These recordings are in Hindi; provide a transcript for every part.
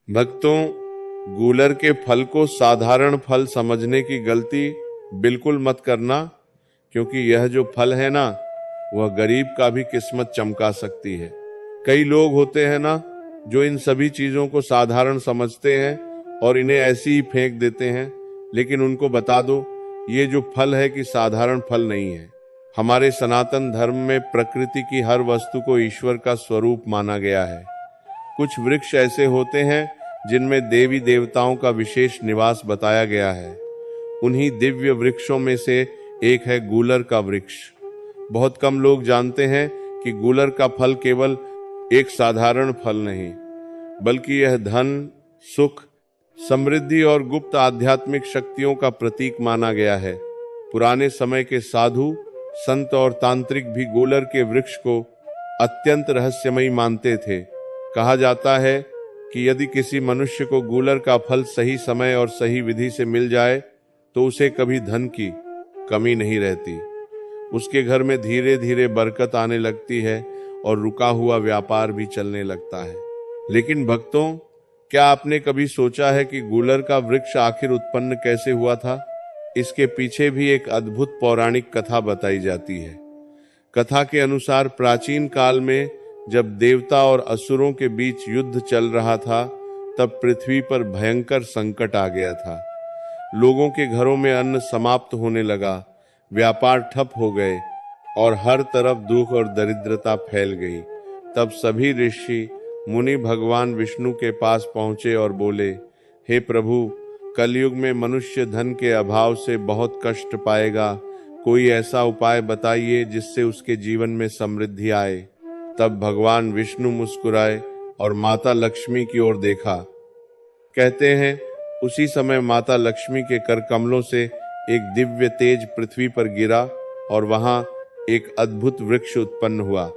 भक्तों, गूलर के फल को साधारण फल समझने की गलती बिल्कुल मत करना, क्योंकि यह जो फल है ना, वह गरीब का भी किस्मत चमका सकती है। कई लोग होते हैं ना, जो इन सभी चीजों को साधारण समझते हैं और इन्हें ऐसे ही फेंक देते हैं, लेकिन उनको बता दो ये जो फल है कि साधारण फल नहीं है। हमारे सनातन धर्म में प्रकृति की हर वस्तु को ईश्वर का स्वरूप माना गया है। कुछ वृक्ष ऐसे होते हैं जिनमें देवी देवताओं का विशेष निवास बताया गया है। उन्हीं दिव्य वृक्षों में से एक है गूलर का वृक्ष। बहुत कम लोग जानते हैं कि गूलर का फल केवल एक साधारण फल नहीं, बल्कि यह धन, सुख, समृद्धि और गुप्त आध्यात्मिक शक्तियों का प्रतीक माना गया है। पुराने समय के साधु, संत और तांत्रिक भी गूलर के वृक्ष को अत्यंत रहस्यमयी मानते थे। कहा जाता है कि यदि किसी मनुष्य को गूलर का फल सही समय और सही विधि से मिल जाए तो उसे कभी धन की कमी नहीं रहती। उसके घर में धीरे धीरे बरकत आने लगती है और रुका हुआ व्यापार भी चलने लगता है। लेकिन भक्तों, क्या आपने कभी सोचा है कि गूलर का वृक्ष आखिर उत्पन्न कैसे हुआ था? इसके पीछे भी एक अद्भुत पौराणिक कथा बताई जाती है। कथा के अनुसार प्राचीन काल में जब देवता और असुरों के बीच युद्ध चल रहा था, तब पृथ्वी पर भयंकर संकट आ गया था। लोगों के घरों में अन्न समाप्त होने लगा, व्यापार ठप हो गए और हर तरफ दुख और दरिद्रता फैल गई। तब सभी ऋषि मुनि भगवान विष्णु के पास पहुंचे और बोले, हे प्रभु, कलयुग में मनुष्य धन के अभाव से बहुत कष्ट पाएगा। कोई ऐसा उपाय बताइए जिससे उसके जीवन में समृद्धि आए। तब भगवान विष्णु मुस्कुराए और माता लक्ष्मी की ओर देखा। कहते हैं उसी समय माता लक्ष्मी के कर कमलों से एक दिव्य तेज पृथ्वी पर गिरा और वहां एक अद्भुत वृक्ष उत्पन्न हुआ।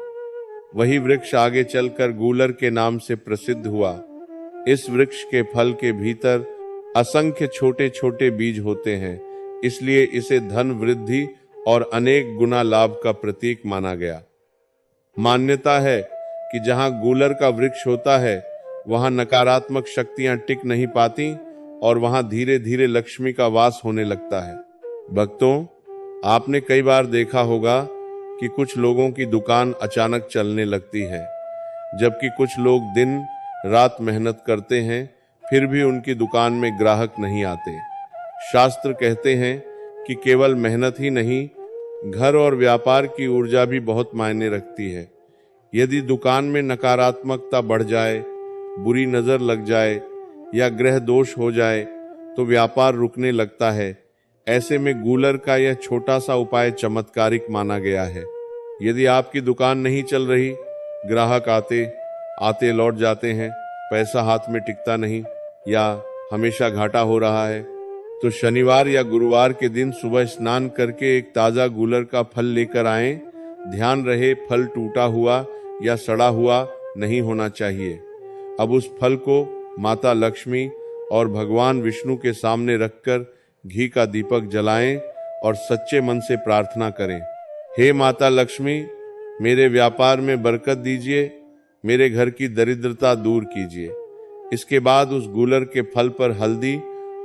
वही वृक्ष आगे चलकर गूलर के नाम से प्रसिद्ध हुआ। इस वृक्ष के फल के भीतर असंख्य छोटे छोटे बीज होते हैं, इसलिए इसे धन वृद्धि और अनेक गुना लाभ का प्रतीक माना गया। मान्यता है कि जहां गूलर का वृक्ष होता है, वहां नकारात्मक शक्तियां टिक नहीं पाती और वहां धीरे धीरे लक्ष्मी का वास होने लगता है। भक्तों, आपने कई बार देखा होगा कि कुछ लोगों की दुकान अचानक चलने लगती है, जबकि कुछ लोग दिन रात मेहनत करते हैं, फिर भी उनकी दुकान में ग्राहक नहीं आते। शास्त्र कहते हैं कि केवल मेहनत ही नहीं, घर और व्यापार की ऊर्जा भी बहुत मायने रखती है। यदि दुकान में नकारात्मकता बढ़ जाए, बुरी नजर लग जाए या ग्रह दोष हो जाए तो व्यापार रुकने लगता है। ऐसे में गूलर का यह छोटा सा उपाय चमत्कारिक माना गया है। यदि आपकी दुकान नहीं चल रही, ग्राहक आते आते लौट जाते हैं, पैसा हाथ में टिकता नहीं या हमेशा घाटा हो रहा है, तो शनिवार या गुरुवार के दिन सुबह स्नान करके एक ताजा गूलर का फल लेकर आएं। ध्यान रहे, फल टूटा हुआ या सड़ा हुआ नहीं होना चाहिए। अब उस फल को माता लक्ष्मी और भगवान विष्णु के सामने रखकर घी का दीपक जलाएं और सच्चे मन से प्रार्थना करें, हे माता लक्ष्मी, मेरे व्यापार में बरकत दीजिए, मेरे घर की दरिद्रता दूर कीजिए। इसके बाद उस गूलर के फल पर हल्दी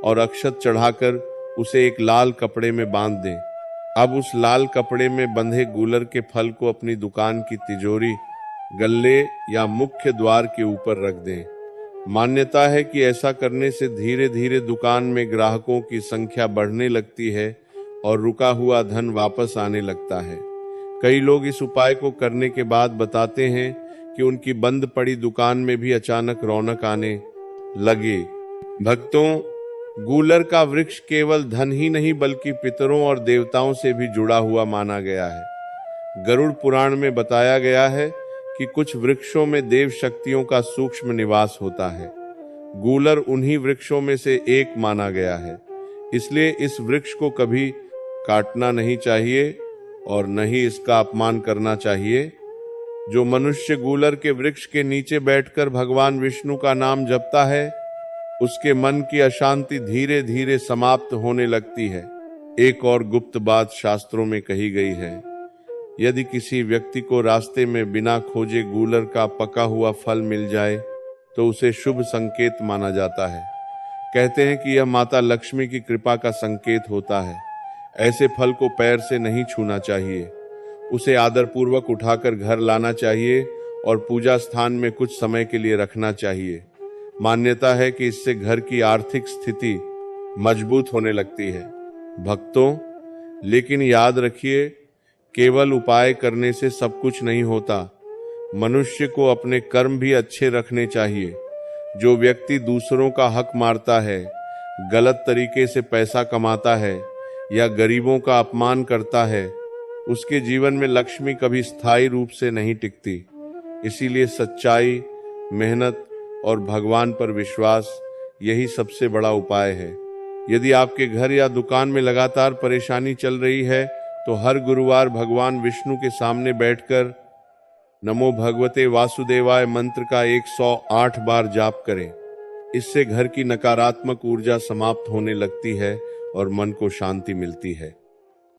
और अक्षत चढ़ाकर उसे एक लाल कपड़े में बांध दें। अब उस लाल कपड़े में बंधे गूलर के फल को अपनी दुकान की तिजोरी, गल्ले या मुख्य द्वार के ऊपर रख दें। मान्यता है कि ऐसा करने से धीरे धीरे दुकान में ग्राहकों की संख्या बढ़ने लगती है और रुका हुआ धन वापस आने लगता है। कई लोग इस उपाय को करने के बाद बताते हैं कि उनकी बंद पड़ी दुकान में भी अचानक रौनक आने लगी। भक्तों, गूलर का वृक्ष केवल धन ही नहीं बल्कि पितरों और देवताओं से भी जुड़ा हुआ माना गया है। गरुड़ पुराण में बताया गया है कि कुछ वृक्षों में देव शक्तियों का सूक्ष्म निवास होता है। गूलर उन्हीं वृक्षों में से एक माना गया है, इसलिए इस वृक्ष को कभी काटना नहीं चाहिए और न ही इसका अपमान करना चाहिए। जो मनुष्य गूलर के वृक्ष के नीचे बैठकर भगवान विष्णु का नाम जपता है, उसके मन की अशांति धीरे धीरे समाप्त होने लगती है। एक और गुप्त बात शास्त्रों में कही गई है, यदि किसी व्यक्ति को रास्ते में बिना खोजे गूलर का पका हुआ फल मिल जाए तो उसे शुभ संकेत माना जाता है। कहते हैं कि यह माता लक्ष्मी की कृपा का संकेत होता है। ऐसे फल को पैर से नहीं छूना चाहिए, उसे आदरपूर्वक उठाकर घर लाना चाहिए और पूजा स्थान में कुछ समय के लिए रखना चाहिए। मान्यता है कि इससे घर की आर्थिक स्थिति मजबूत होने लगती है। भक्तों, लेकिन याद रखिए, केवल उपाय करने से सब कुछ नहीं होता। मनुष्य को अपने कर्म भी अच्छे रखने चाहिए। जो व्यक्ति दूसरों का हक मारता है, गलत तरीके से पैसा कमाता है या गरीबों का अपमान करता है, उसके जीवन में लक्ष्मी कभी स्थायी रूप से नहीं टिकती। इसीलिए सच्चाई, मेहनत और भगवान पर विश्वास, यही सबसे बड़ा उपाय है। यदि आपके घर या दुकान में लगातार परेशानी चल रही है, तो हर गुरुवार भगवान विष्णु के सामने बैठकर नमो भगवते वासुदेवाय मंत्र का 108 बार जाप करें। इससे घर की नकारात्मक ऊर्जा समाप्त होने लगती है और मन को शांति मिलती है।